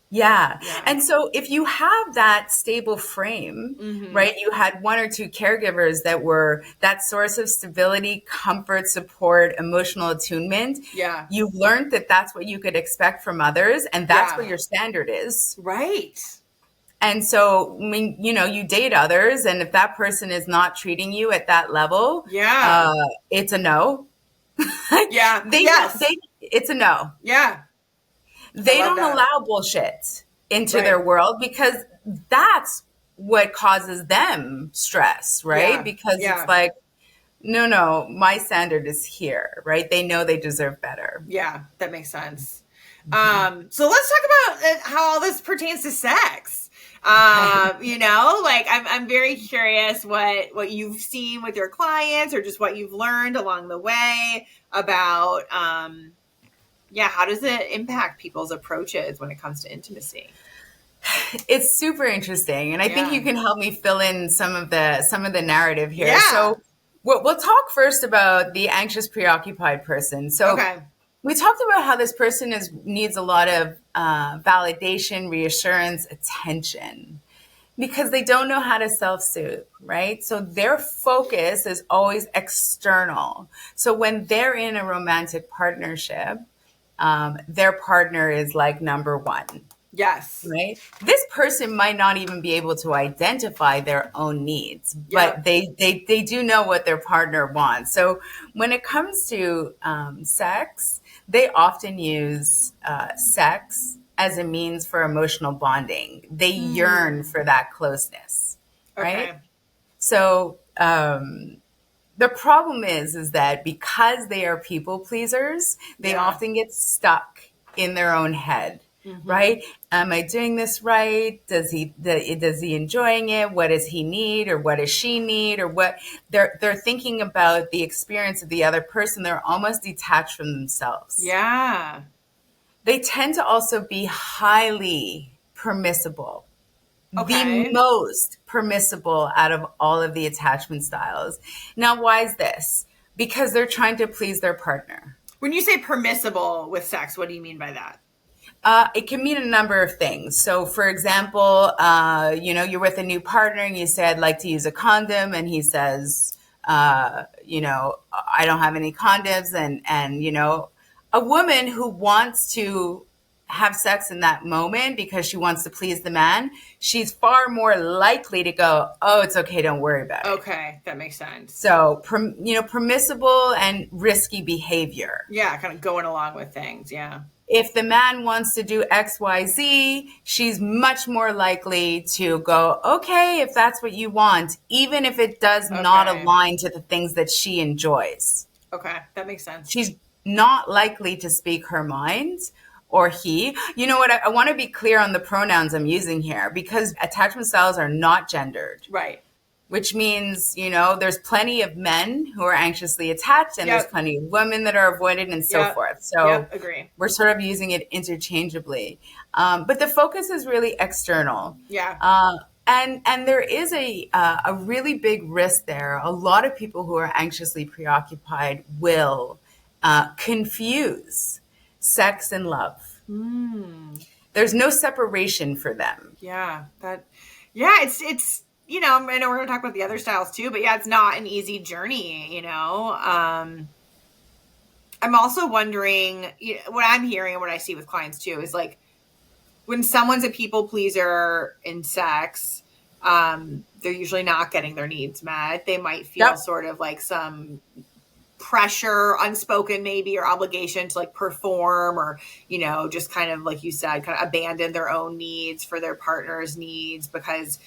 Yeah. And so if you have that stable frame, right, you had one or two caregivers that were that source of stability, comfort, support, emotional attunement. Yeah. You've learned that that's what you could expect from others. And that's what your standard is. Right. And so, I mean, you know, you date others, and if that person is not treating you at that level, it's a no. It's a no. Yeah. They don't allow bullshit into their world, because that's what causes them stress, right? Yeah. Because it's like, no, my standard is here, right? They know they deserve better. Yeah, that makes sense. So let's talk about how all this pertains to sex. You know, like I'm very curious what you've seen with your clients, or just what you've learned along the way about, how does it impact people's approaches when it comes to intimacy? It's super interesting, and I think you can help me fill in some of the narrative here. Yeah. So we'll talk first about the anxious, preoccupied person. So we talked about how this person needs a lot of validation, reassurance, attention, because they don't know how to self-soothe, right? So their focus is always external. So when they're in a romantic partnership, their partner is like number one. Yes. Right? This person might not even be able to identify their own needs, but they do know what their partner wants. So when it comes to sex, they often use sex as a means for emotional bonding. They yearn for that closeness, right? Okay. So the problem is that because they are people pleasers, they often get stuck in their own head, right? Am I doing this right? Is he enjoying it? What does he need, or what does she need, or what? They're thinking about the experience of the other person. They're almost detached from themselves. Yeah. They tend to also be highly permissible. The most permissible out of all of the attachment styles. Now, why is this? Because they're trying to please their partner. When you say permissible with sex, what do you mean by that? It can mean a number of things. So, for example, you're with a new partner and you say, I'd like to use a condom. And he says, I don't have any condoms. And a woman who wants to have sex in that moment because she wants to please the man, she's far more likely to go, oh, it's okay, don't worry about it. Okay, that makes sense. So, permissible and risky behavior. Yeah, kind of going along with things, yeah. If the man wants to do X, Y, Z, she's much more likely to go, okay, if that's what you want, even if it does not align to the things that she enjoys. Okay, that makes sense. She's not likely to speak her mind. Or he. You know what? I want to be clear on the pronouns I'm using here, because attachment styles are not gendered. Right. Which means, there's plenty of men who are anxiously attached, and there's plenty of women that are avoidant, and so forth. So agree. We're sort of using it interchangeably. But the focus is really external. Yeah. And there is a really big risk there. A lot of people who are anxiously preoccupied will confuse sex and love. There's no separation for them. Yeah. It's I know we're going to talk about the other styles too, but it's not an easy journey, I'm also wondering, what I'm hearing and what I see with clients too is like, when someone's a people pleaser in sex, they're usually not getting their needs met. They might feel sort of like some pressure, unspoken maybe, or obligation to like perform, or just kind of, like you said, kind of abandon their own needs for their partner's needs, because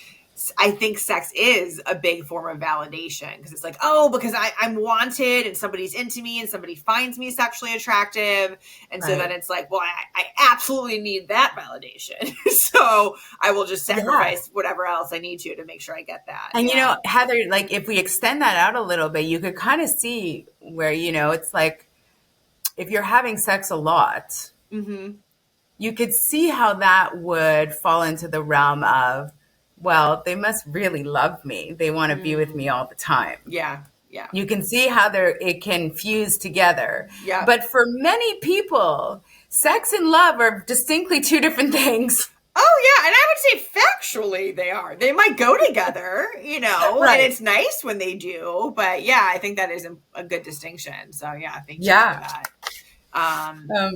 I think sex is a big form of validation because it's like, oh, because I'm wanted and somebody's into me and somebody finds me sexually attractive. And so then it's like, well, I absolutely need that validation. So I will just sacrifice whatever else I need to make sure I get that. And, Heather, like if we extend that out a little bit, you could kind of see where, it's like if you're having sex a lot, you could see how that would fall into the realm of, well, they must really love me. They want to be with me all the time. Yeah. Yeah. You can see how it can fuse together. Yeah. But for many people, sex and love are distinctly two different things. Oh, yeah. And I would say factually they are. They might go together, and it's nice when they do. But yeah, I think that is a good distinction. So yeah, thank you for that.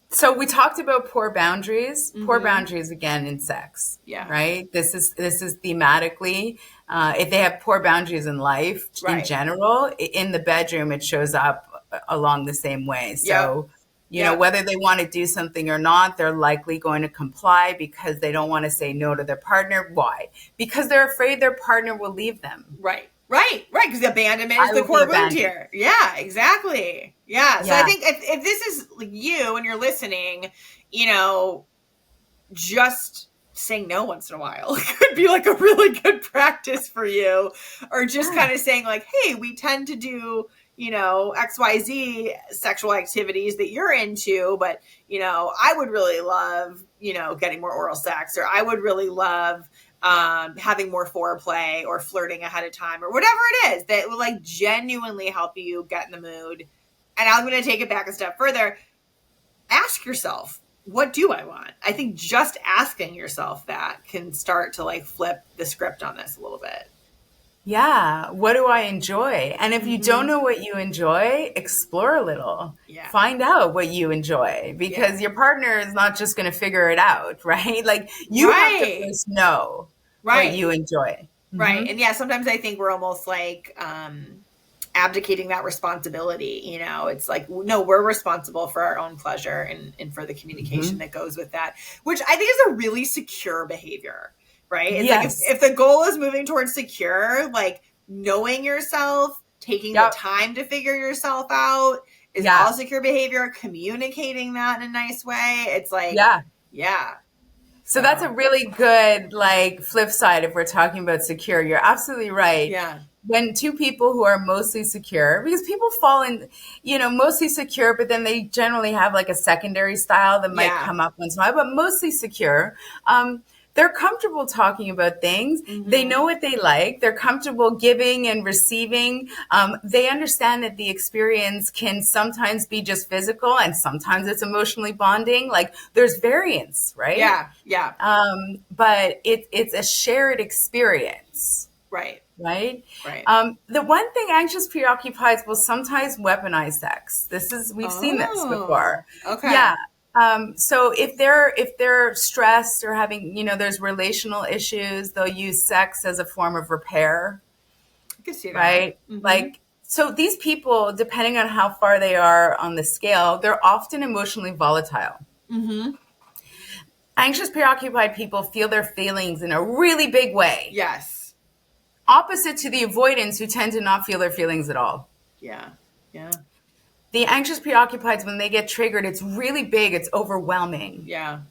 So we talked about poor boundaries again in sex. Yeah. Right. This is thematically, if they have poor boundaries in life in general, in the bedroom, it shows up along the same way. So, whether they want to do something or not, they're likely going to comply because they don't want to say no to their partner. Why? Because they're afraid their partner will leave them. Right. Because the abandonment is the core wound here. Yeah, exactly. Yeah. So I think if this is you and you're listening, just saying no once in a while could be like a really good practice for you. Or just kind of saying like, hey, we tend to do, XYZ sexual activities that you're into, but, I would really love, getting more oral sex, or I would really love having more foreplay or flirting ahead of time or whatever it is that will like genuinely help you get in the mood. And I'm going to take it back a step further. Ask yourself, what do I want? I think just asking yourself that can start to like flip the script on this a little bit. Yeah. What do I enjoy? And if you don't know what you enjoy, explore a little. Yeah. Find out what you enjoy, because your partner is not just going to figure it out, right? Like you have to first know what you enjoy. Right. And sometimes I think we're almost like abdicating that responsibility. It's like, no, we're responsible for our own pleasure and for the communication that goes with that, which I think is a really secure behavior. Right? It's like if the goal is moving towards secure, like knowing yourself, taking the time to figure yourself out is all secure behavior, communicating that in a nice way. It's like, So that's a really good like flip side if we're talking about secure. You're absolutely right. Yeah. When two people who are mostly secure, because people fall in, mostly secure, but then they generally have like a secondary style that might come up once in a while, but mostly secure. They're comfortable talking about things. They know what they like. They're comfortable giving and receiving. They understand that the experience can sometimes be just physical and sometimes it's emotionally bonding. Like there's variance, right? Yeah. But it's a shared experience. Right. The one thing anxious preoccupieds will sometimes weaponize sex. We've seen this before. Okay. Yeah. So if they're stressed or having, there's relational issues, they'll use sex as a form of repair. I can see that. Right? Like, so these people, depending on how far they are on the scale, they're often emotionally volatile. Anxious preoccupied people feel their feelings in a really big way. Yes. Opposite to the avoidants who tend to not feel their feelings at all. Yeah. The anxious preoccupieds, when they get triggered, it's really big. It's overwhelming. Yeah.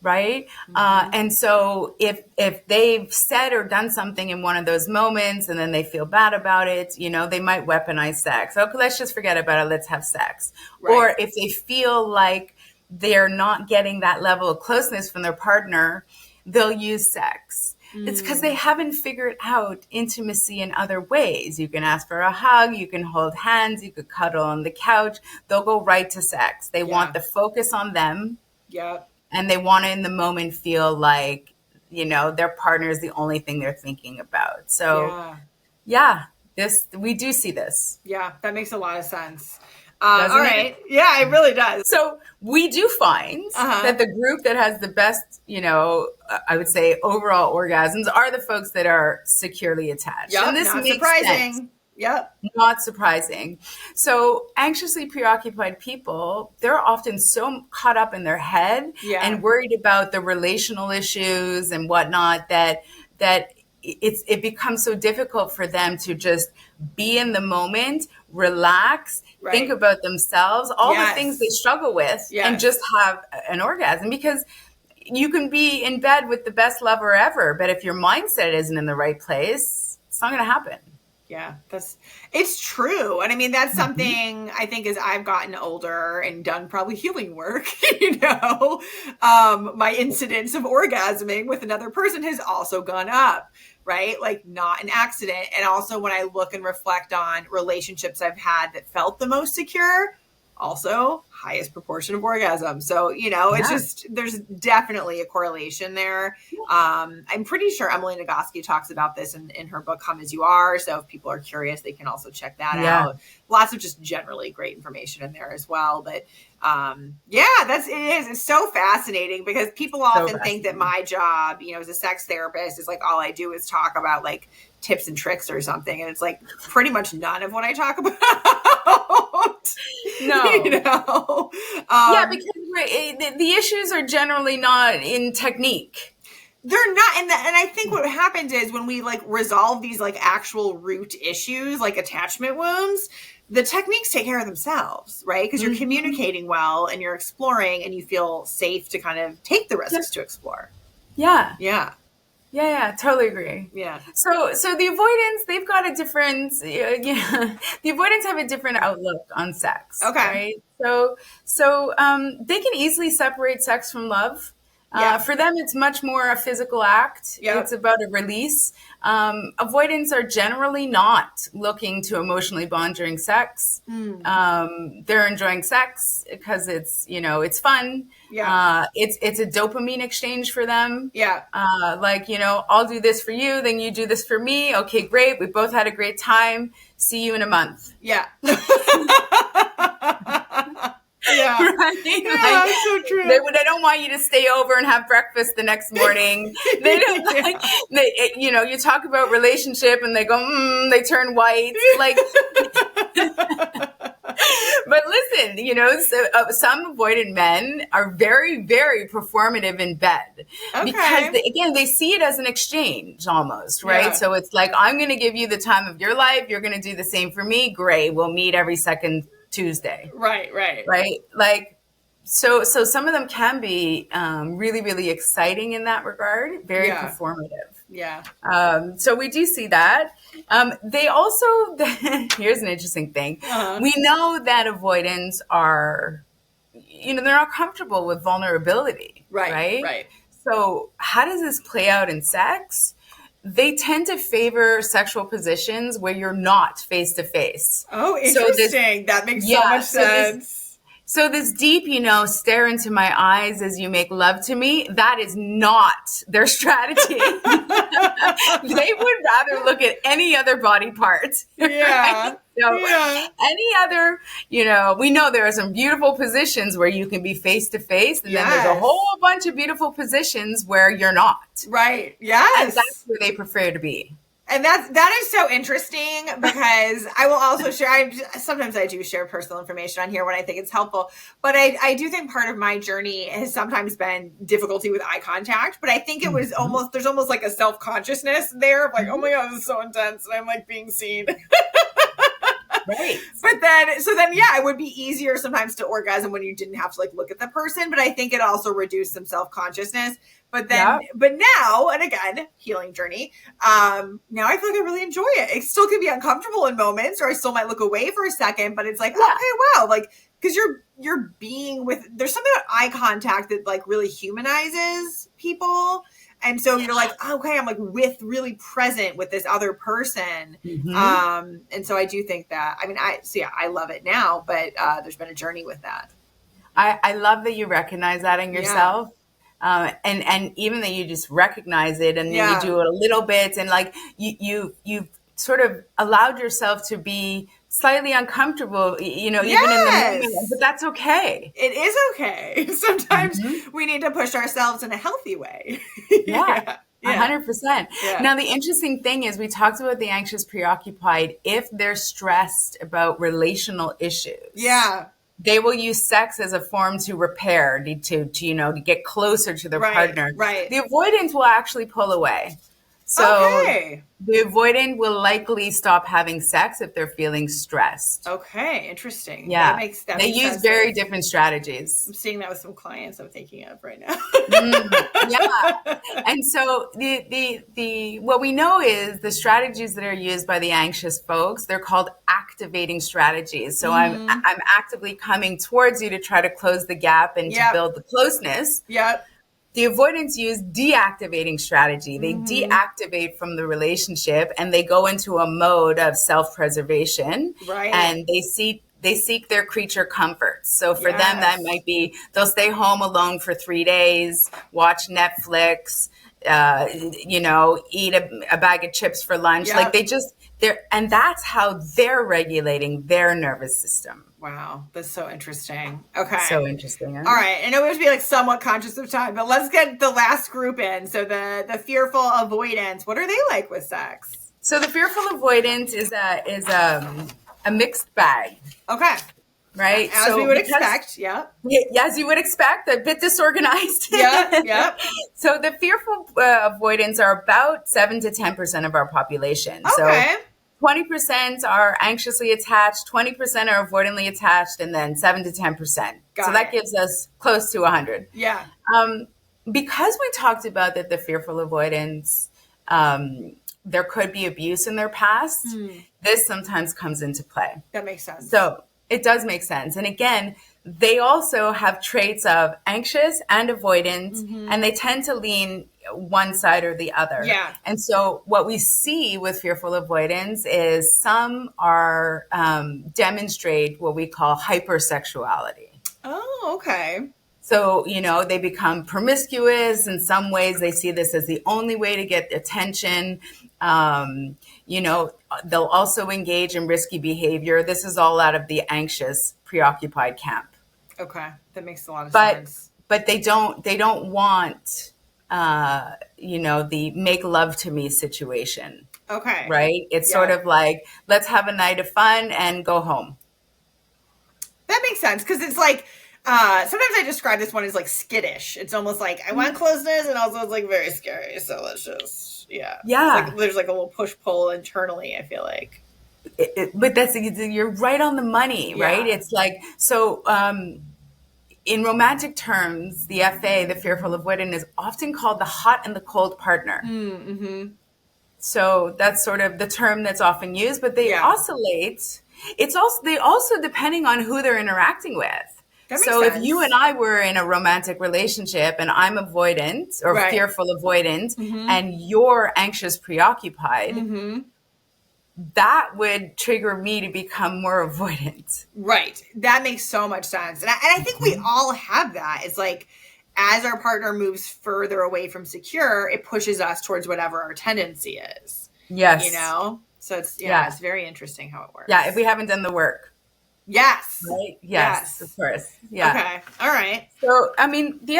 Right? And so if they've said or done something in one of those moments and then they feel bad about it, they might weaponize sex. Okay, let's just forget about it. Let's have sex. Right. Or if they feel like they're not getting that level of closeness from their partner, they'll use sex. It's because they haven't figured out intimacy in other ways. You can ask for a hug, you can hold hands, you could cuddle on the couch. They'll go right to sex. They want the focus on them. Yeah. And they want to, in the moment, feel like, their partner is the only thing they're thinking about. So, we do see this. Yeah, that makes a lot of sense. All right. Yeah, it really does. So we do find that the group that has the best, I would say overall orgasms are the folks that are securely attached. Yep, and this not makes surprising. Sense. Yep. Not surprising. So anxiously preoccupied people, they're often so caught up in their head and worried about the relational issues and whatnot that that it becomes so difficult for them to just be in the moment, relax, think about themselves, all the things they struggle with, and just have an orgasm. Because you can be in bed with the best lover ever, but if your mindset isn't in the right place, it's not going to happen. Yeah, it's true. And I mean, that's something I think as I've gotten older and done probably healing work, my incidence of orgasming with another person has also gone up, right? Like not an accident. And also when I look and reflect on relationships I've had that felt the most secure, also highest proportion of orgasm. So, it's just, there's definitely a correlation there. I'm pretty sure Emily Nagoski talks about this in her book, Come As You Are. So if people are curious, they can also check that out. Lots of just generally great information in there as well. But it is. It's so fascinating because people often think that my job, as a sex therapist is like, all I do is talk about like tips and tricks or something. And it's like pretty much none of what I talk about. No. Because the issues are generally not in technique. They're not. And I think what happens is when we like resolve these like actual root issues, like attachment wounds, the techniques take care of themselves, right? Because you're communicating well and you're exploring and you feel safe to kind of take the risks to explore. Yeah. Yeah, totally agree. Yeah. So the avoidants, they've got a different, the avoidants have a different outlook on sex. Okay. Right? So they can easily separate sex from love. For them, it's much more a physical act. It's about a release. Avoidants are generally not looking to emotionally bond during sex. They're enjoying sex because it's, it's fun. It's a dopamine exchange for them. I'll do this for you, then you do this for me. Okay, great. We both had a great time. See you in a month. Yeah. Right? That's so true. They don't want you to stay over and have breakfast the next morning. They don't you talk about relationship and they go, they turn white. Like, but listen, some avoidant men are very, very performative in bed because they see it as an exchange almost, right? Yeah. So it's like, I'm going to give you the time of your life. You're going to do the same for me. Great. We'll meet every second Tuesday. Right. Like, so some of them can be really, really exciting in that regard, very performative. Yeah. So we do see that. They also, here's an interesting thing. We know that avoidants are, they're not comfortable with vulnerability. Right. So how does this play out in sex? They tend to favor sexual positions where you're not face to face. Oh, interesting. That makes so much sense. So this deep, stare into my eyes as you make love to me, that is not their strategy. They would rather look at any other body part. Yeah. Right? Any other, we know there are some beautiful positions where you can be face to face, and then there's a whole bunch of beautiful positions where you're not. Right. Yes. And that's where they prefer to be. And that is so interesting because I will also share, sometimes I do share personal information on here when I think it's helpful, but I do think part of my journey has sometimes been difficulty with eye contact, but I think it was there's almost like a self-consciousness there of like, oh my God, this is so intense and I'm like being seen. Right. But then it would be easier sometimes to orgasm when you didn't have to like look at the person, but I think it also reduced some self-consciousness. But then, but now, and again, healing journey, now I feel like I really enjoy it. It still can be uncomfortable in moments, or I still might look away for a second, but it's like, okay, wow. Like, cause you're being there's something about eye contact that like really humanizes people. And so you're like, okay, I'm like really present with this other person. And so I do think that, I love it now, but there's been a journey with that. I love that you recognize that in yourself. And even that you just recognize it and then you do it a little bit and like you've sort of allowed yourself to be slightly uncomfortable, even in the moment, but that's okay. It is okay. Sometimes we need to push ourselves in a healthy way. 100%. Now, the interesting thing is we talked about the anxious preoccupied. If they're stressed about relational issues. They will use sex as a form to repair, to get closer to their partner. Right. The avoidant will actually pull away. So okay. the avoidant will likely stop having sex if they're feeling stressed. Okay, interesting. Yeah. That They makes use sense. very different strategies. I'm seeing that with some clients I'm thinking of right now. Yeah. And so the what we know is the strategies that are used by the anxious folks, they're called activating strategies. So I'm actively coming towards you to try to close the gap and to build the closeness. Yep. The avoidants use deactivating strategy. They deactivate from the relationship and they go into a mode of self-preservation. Right. And they seek their creature comforts. So for them, that might be they'll stay home alone for 3 days, watch Netflix, eat a bag of chips for lunch. Yep. Like and that's how they're regulating their nervous system. Wow, that's so interesting. Okay. So interesting. Huh? All right. I know we have to be like somewhat conscious of time, but let's get the last group in. So the fearful avoidants, what are they like with sex? So the fearful avoidant is a mixed bag. Okay. Right? As we would expect. Yeah. As you would expect, a bit disorganized. Yeah. So the fearful avoidants are about 7 to 10% of our population. Okay. So 20% are anxiously attached, 20% are avoidantly attached, and then 7 to 10%. That gives us close to 100. Yeah. Because we talked about that the fearful avoidants, there could be abuse in their past, this sometimes comes into play. That makes sense. So it does make sense. And again, they also have traits of anxious and avoidant, and they tend to lean one side or the other. Yeah. And so what we see with fearful avoidance is some are demonstrate what we call hypersexuality. Oh, okay. So, they become promiscuous. In some ways, they see this as the only way to get attention. They'll also engage in risky behavior. This is all out of the anxious, preoccupied camp. Okay. That makes a lot of sense. But they don't want, the make love to me situation. Okay. Right? It's sort of like, let's have a night of fun and go home. That makes sense. Because it's like, sometimes I describe this one as like skittish. It's almost like I want closeness and also it's like very scary. So let's just, Yeah. Like, there's like a little push-pull internally, I feel like. But you're right on the money, right? It's like, so in romantic terms, the FA, the fearful avoidant, is often called the hot and the cold partner. Mm-hmm. So that's sort of the term that's often used, but they oscillate. They also depending on who they're interacting with. So if you and I were in a romantic relationship and I'm avoidant or fearful avoidant and you're anxious preoccupied, that would trigger me to become more avoidant. Right. That makes so much sense. And I think we all have that. It's like as our partner moves further away from secure, it pushes us towards whatever our tendency is. Yes. So it's very interesting how it works. Yeah. If we haven't done the work. Yes. Right? Yes, of course. Yeah. Okay. All right. So, I mean, the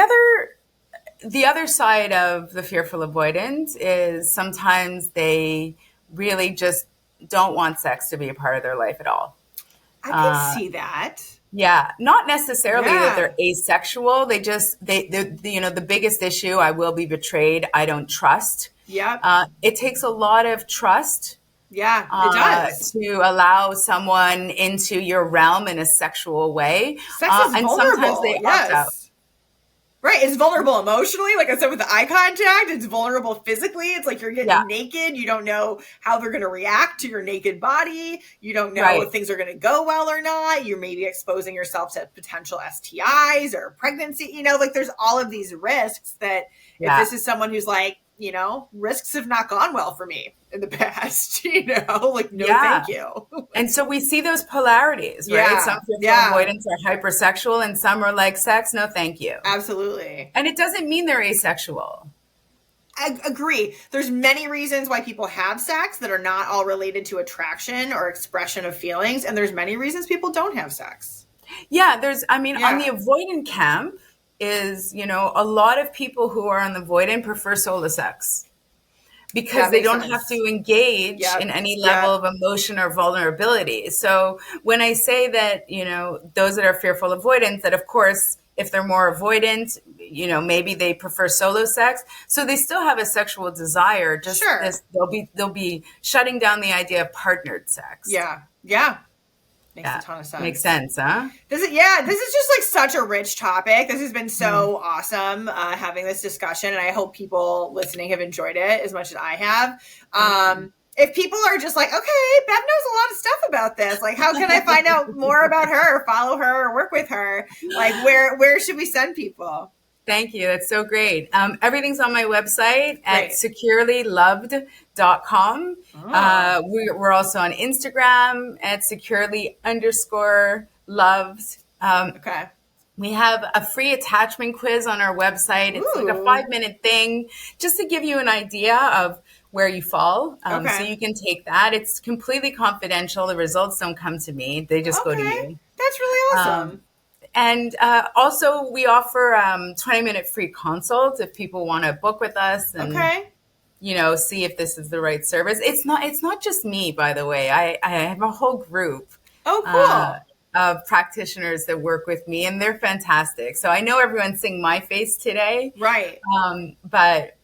other side of the fearful avoidance is sometimes they really just don't want sex to be a part of their life at all. I can see that. Yeah, not necessarily that they're asexual. They the biggest issue, I will be betrayed. I don't trust. Yeah. It takes a lot of trust. Yeah, it does. To allow someone into your realm in a sexual way. Sex is and vulnerable. Sometimes they opt out. Right. It's vulnerable emotionally. Like I said, with the eye contact, it's vulnerable physically. It's like you're getting naked. You don't know how they're going to react to your naked body. You don't know if things are going to go well or not. You're maybe exposing yourself to potential STIs or pregnancy. Like there's all of these risks that if this is someone who's like, risks have not gone well for me in the past, like, no, thank you. And so we see those polarities, right? Yeah. Some fearful avoidants are hypersexual and some are like sex, no, thank you. Absolutely. And it doesn't mean they're asexual. I agree. There's many reasons why people have sex that are not all related to attraction or expression of feelings. And there's many reasons people don't have sex. Yeah, on the avoidant camp, is, a lot of people who are on the avoidant prefer solo sex because they don't have to engage in any level of emotion or vulnerability. So when I say that, those that are fearful avoidance, that of course, if they're more avoidant, maybe they prefer solo sex. So they still have a sexual desire. Just they'll be shutting down the idea of partnered sex. Yeah. Makes a ton of sense. Makes sense, huh? This is just like such a rich topic. This has been so awesome having this discussion, and I hope people listening have enjoyed it as much as I have. If people are just like, okay, Bev knows a lot of stuff about this, like how can I find out more about her, follow her, or work with her? Like where should we send people? Thank you. That's so great. Everything's on my website at securelyloved.com. We're also on Instagram at securely_loved. Okay. We have a free attachment quiz on our website. It's like a 5-minute thing just to give you an idea of where you fall. So you can take that. It's completely confidential. The results don't come to me. They just go to you. That's really awesome. And also we offer 20-minute free consults if people want to book with us and see if this is the right service. It's not just me, by the way. I have a whole group of practitioners that work with me, and they're fantastic. So I know everyone's seeing my face today. Right. But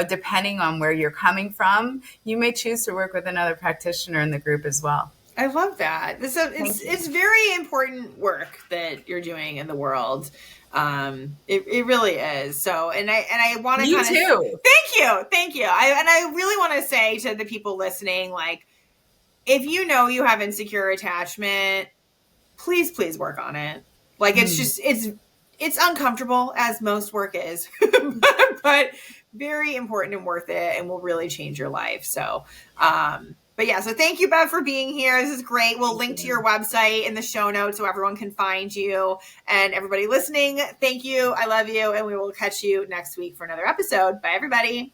depending on where you're coming from, you may choose to work with another practitioner in the group as well. I love that. It's very important work that you're doing in the world. It really is. So, and I want to kind of too. Thank you. I really want to say to the people listening, like, if you have insecure attachment, please work on it. Like, it's just it's uncomfortable, as most work is, but very important and worth it, and will really change your life. So, so thank you, Bev, for being here. This is great. We'll link to your website in the show notes so everyone can find you. And everybody listening, thank you. I love you. And we will catch you next week for another episode. Bye, everybody.